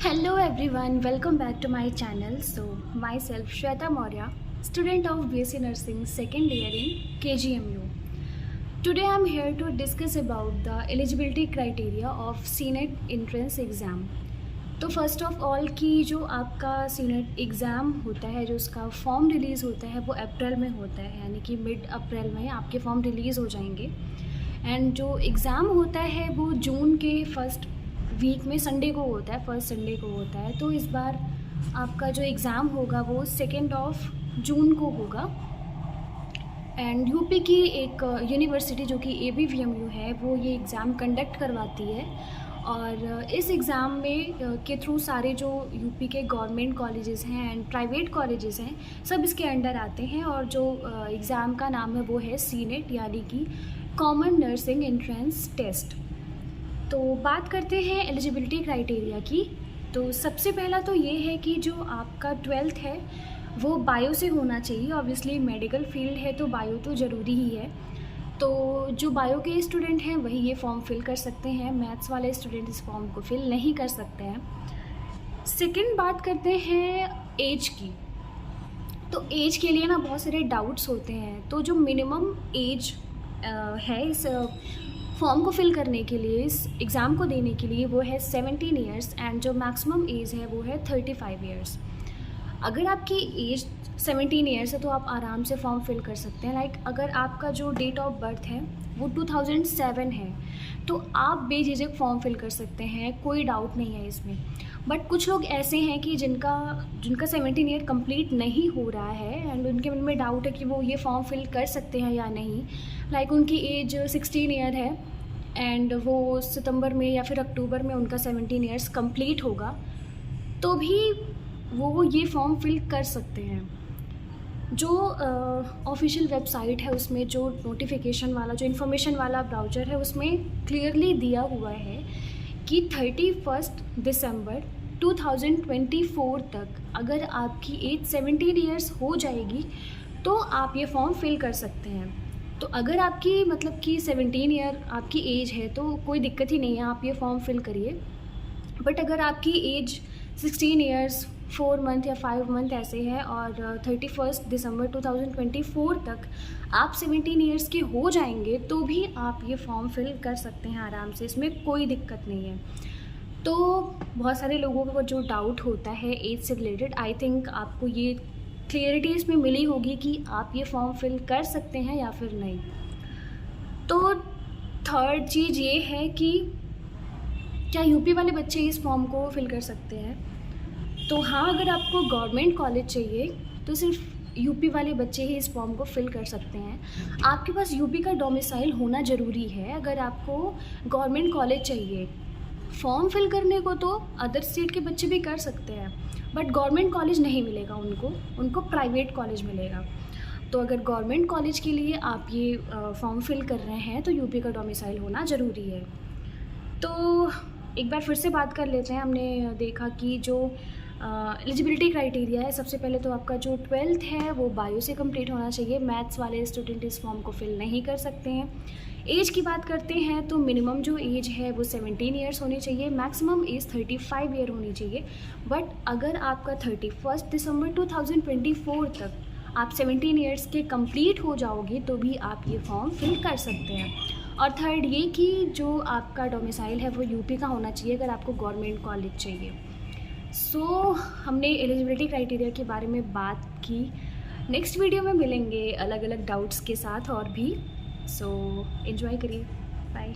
Hello everyone, welcome back to my channel. So, myself Shweta Maurya, student of BSc Nursing second year in KGMU. Today I am here to discuss about the eligibility criteria of CNET entrance exam. तो first of all कि जो आपका senate exam होता है, जो उसका form release होता है वो अप्रैल में होता है, यानी कि मिड अप्रैल में आपके फॉर्म रिलीज़ हो जाएंगे। एंड जो एग्ज़ाम होता है वो जून के फर्स्ट वीक में संडे को होता है, फर्स्ट संडे को होता है। तो इस बार आपका जो एग्ज़ाम होगा वो 2 जून को होगा। एंड यूपी की एक यूनिवर्सिटी जो कि ABVMU है वो ये एग्ज़ाम कंडक्ट करवाती है। और इस एग्ज़ाम में के थ्रू सारे जो यूपी के गवर्नमेंट कॉलेजेस हैं एंड प्राइवेट कॉलेजेस हैं सब इसके अंडर आते हैं। और जो एग्ज़ाम का नाम है वो है सीनेट, यानी कि कॉमन नर्सिंग एंट्रेंस टेस्ट। तो बात करते हैं एलिजिबिलिटी क्राइटेरिया की। तो सबसे पहला तो ये है कि जो आपका 12th है वो बायो से होना चाहिए। ऑब्वियसली मेडिकल फील्ड है तो बायो तो ज़रूरी ही है। तो जो बायो के स्टूडेंट हैं वही ये फॉर्म फिल कर सकते हैं, मैथ्स वाले स्टूडेंट इस फॉर्म को फिल नहीं कर सकते हैं। सेकंड बात करते हैं एज की। तो एज के लिए ना बहुत सारे डाउट्स होते हैं। तो जो मिनिमम एज है इस फॉर्म को फिल करने के लिए, इस एग्ज़ाम को देने के लिए, वो है 17 ईयर्स एंड जो मैक्सिमम एज है वो है 35 ईयर्स। अगर आपकी एज 17 ईयर्स है तो आप आराम से फॉर्म फिल कर सकते हैं। लाइक अगर आपका जो डेट ऑफ बर्थ है वो 2007 है तो आप बेझिझक फॉर्म फिल कर सकते हैं, कोई डाउट नहीं है इसमें। बट कुछ लोग ऐसे हैं कि जिनका 17 ईयर कंप्लीट नहीं हो रहा है एंड उनके मन में डाउट है कि वो ये फॉर्म फिल कर सकते हैं या नहीं। लाइक उनकी एज 16 ईयर है एंड वो सितंबर में या फिर अक्टूबर में उनका 17 ईयर्स कंप्लीट होगा, तो भी वो ये फॉर्म फिल कर सकते हैं। जो ऑफिशियल वेबसाइट है उसमें जो नोटिफिकेशन वाला, जो इन्फॉर्मेशन वाला ब्राउज़र है उसमें क्लियरली दिया हुआ है कि 31 दिसंबर 2024 तक अगर आपकी एज 17 ईयर्स हो जाएगी तो आप ये फॉर्म फिल कर सकते हैं। तो अगर आपकी मतलब कि 17 ईयर आपकी एज है तो कोई दिक्कत ही नहीं है, आप ये फॉर्म फिल करिए। बट अगर आपकी एज 16 ईयर्स 4 मंथ या 5 मंथ ऐसे है और 31 दिसंबर 2024 तक आप 17 ईयर्स के हो जाएंगे तो भी आप ये फॉर्म फिल कर सकते हैं आराम से, इसमें कोई दिक्कत नहीं है। तो बहुत सारे लोगों को जो डाउट होता है एज से रिलेटेड, आई थिंक आपको ये क्लियरिटी इसमें मिली होगी कि आप ये फॉर्म फिल कर सकते हैं या फिर नहीं। तो थर्ड चीज़ ये है कि क्या यूपी वाले बच्चे इस फॉर्म को फिल कर सकते हैं? तो हाँ, अगर आपको गवर्नमेंट कॉलेज चाहिए तो सिर्फ यूपी वाले बच्चे ही इस फॉर्म को फिल कर सकते हैं। आपके पास यूपी का डोमिसाइल होना ज़रूरी है अगर आपको गवर्नमेंट कॉलेज चाहिए। फॉर्म फिल करने को तो अदर स्टेट के बच्चे भी कर सकते हैं बट गवर्नमेंट कॉलेज नहीं मिलेगा उनको प्राइवेट कॉलेज मिलेगा। तो अगर गवर्नमेंट कॉलेज के लिए आप ये फॉर्म फिल कर रहे हैं तो यूपी का डोमिसाइल होना ज़रूरी है। तो एक बार फिर से बात कर लेते हैं। हमने देखा कि जो एलिजिबिलिटी क्राइटेरिया है, सबसे पहले तो आपका जो 12th है वो बायो से कंप्लीट होना चाहिए। मैथ्स वाले स्टूडेंट इस फॉर्म को फिल नहीं कर सकते हैं। एज की बात करते हैं तो मिनिमम जो एज है वो 17 ईयर्स होनी चाहिए, मैक्सिमम एज 35 ईयर होनी चाहिए। बट अगर आपका 31 दिसंबर 2024 तक आप 17 ईयर्स के कंप्लीट हो जाओगे तो भी आप ये फॉर्म फिल कर सकते हैं। और थर्ड ये कि जो आपका डोमिसाइल है वो यूपी का होना चाहिए अगर आपको गवर्नमेंट कॉलेज चाहिए। सो हमने एलिजिबिलिटी क्राइटेरिया के बारे में बात की। नेक्स्ट वीडियो में मिलेंगे अलग अलग डाउट्स के साथ और भी। सो एंजॉय करिए, बाय।